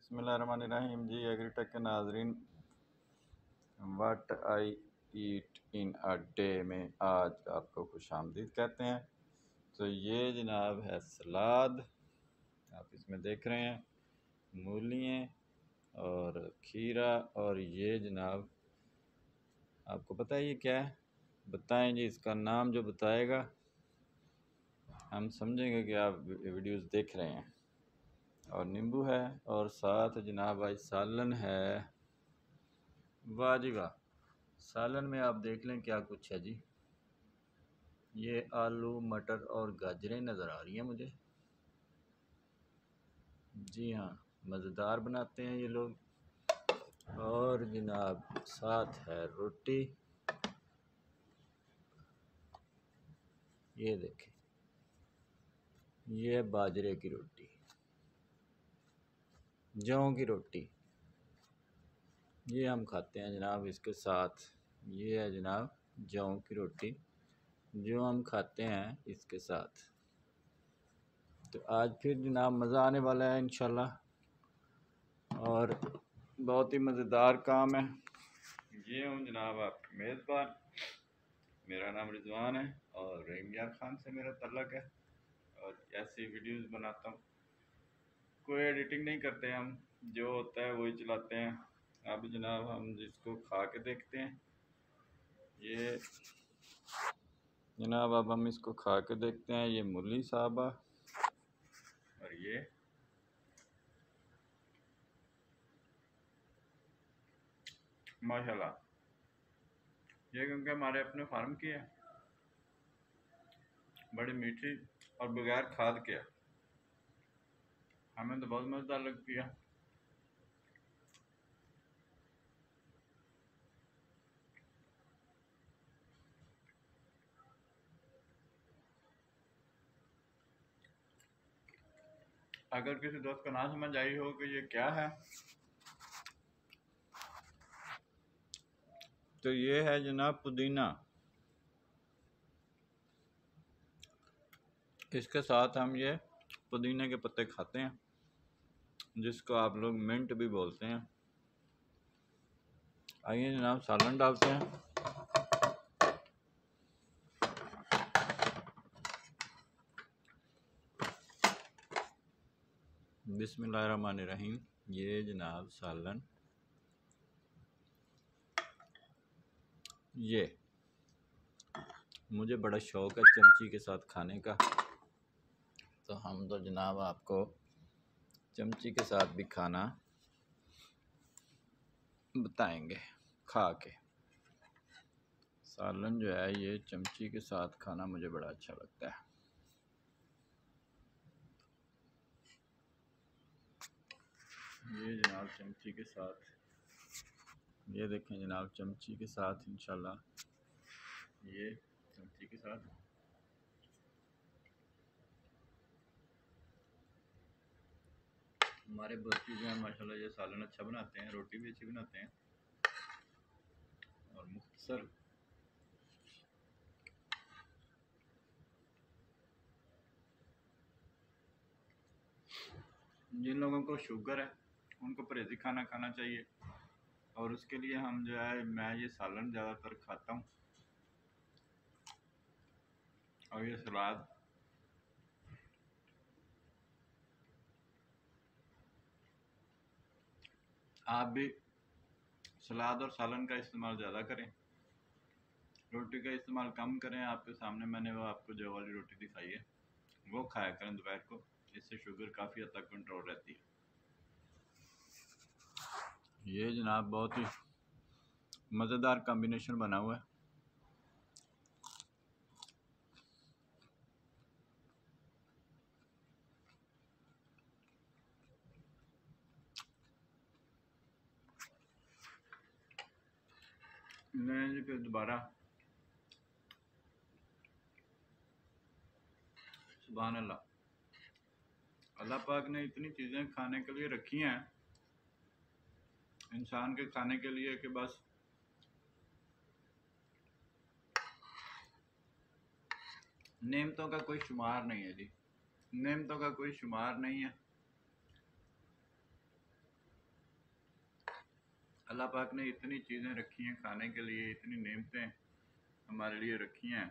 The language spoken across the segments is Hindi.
बिस्मिल्लाहिर्रहमानिर्रहीम जी। एग्रीटेक के नाजरीन, what I eat in a day में आज आपको खुश आमदीद कहते हैं। तो ये जनाब है सलाद, आप इसमें देख रहे हैं मूलियाँ और खीरा, और ये जनाब आपको पता है ये क्या है? बताएं जी, इसका नाम जो बताएगा हम समझेंगे कि आप वीडियोस देख रहे हैं। और नींबू है और साथ जनाब आज सालन है। वाह जी वाह, सालन में आप देख लें क्या कुछ है जी। ये आलू मटर और गाजरें नज़र आ रही हैं मुझे। जी हाँ, मज़ेदार बनाते हैं ये लोग। और जनाब साथ है रोटी, ये देखें, ये बाजरे की रोटी, जौ की रोटी, ये हम खाते हैं जनाब इसके साथ। ये है जनाब जौ की रोटी जो हम खाते हैं इसके साथ। तो आज फिर जनाब मज़ा आने वाला है इंशाल्लाह, और बहुत ही मज़ेदार काम है। ये हूँ जनाब आपके मेज़बान, मेरा नाम रिजवान है और रहीम यार खान से मेरा तल्लक है। और ऐसी वीडियोस बनाता हूँ, कोई एडिटिंग नहीं करते हम, जो होता है वही चलाते हैं। अब जनाब हम जिसको खा के देखते हैं, ये जनाब अब हम इसको खा के देखते हैं। ये मूली साहबा और ये माशाल्लाह, ये क्योंकि हमारे अपने फार्म की है, बड़ी मीठी और बगैर खाद के है, हमें तो बहुत मज़ेदार लगती है। अगर किसी दोस्त को ना समझ आई हो कि ये क्या है, तो ये है जनाब पुदीना। इसके साथ हम ये पुदीने के पत्ते खाते हैं, जिसको आप लोग मिंट भी बोलते हैं। आइए जनाब सालन डालते हैं। बिस्मिल्लाहिर्रहमानिर्रहीम। ये जनाब सालन, ये मुझे बड़ा शौक़ है चमची के साथ खाने का, तो हम तो जनाब आपको चमची के साथ भी खाना बताएंगे खा के। सालन जो है ये चमची के साथ खाना मुझे बड़ा अच्छा लगता है। ये जनाब चमची के साथ, ये देखें जनाब चमची के साथ इंशाल्लाह, ये चमची के साथ हमारे बच्चे जो हैं माशाल्लाह ये सालन अच्छा बनाते हैं, रोटी भी अच्छी बनाते हैं। और मुख्तसर जिन लोगों को शुगर है उनको परहेज़ी खाना खाना चाहिए, और उसके लिए हम जो है मैं ये सालन ज़्यादातर खाता हूँ। और ये सलाद, आप भी सलाद और सालन का इस्तेमाल ज़्यादा करें, रोटी का इस्तेमाल कम करें। आपके सामने मैंने वो आपको जो वाली रोटी दिखाई है वो खाया करें दोपहर को, इससे शुगर काफ़ी हद तक कंट्रोल रहती है। ये जनाब बहुत ही मज़ेदार कॉम्बिनेशन बना हुआ है। मैं जी फिर दोबारा सुभान अल्लाह, अल्लाह पाक ने इतनी चीज़ें खाने के लिए रखी हैं इंसान के खाने के लिए कि बस नेमतों का कोई शुमार नहीं है जी, नेमतों का कोई शुमार नहीं है। अल्लाह पाक ने इतनी चीज़ें रखी हैं खाने के लिए, इतनी नेमतें हमारे लिए रखी हैं।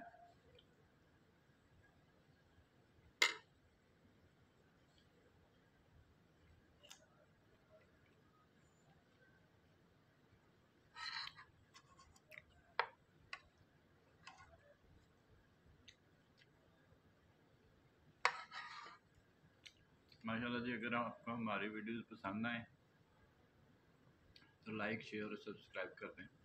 माशाल्लाह जी, अगर आपको हमारी वीडियोस पसंद आए तो लाइक, शेयर और सब्सक्राइब कर दें।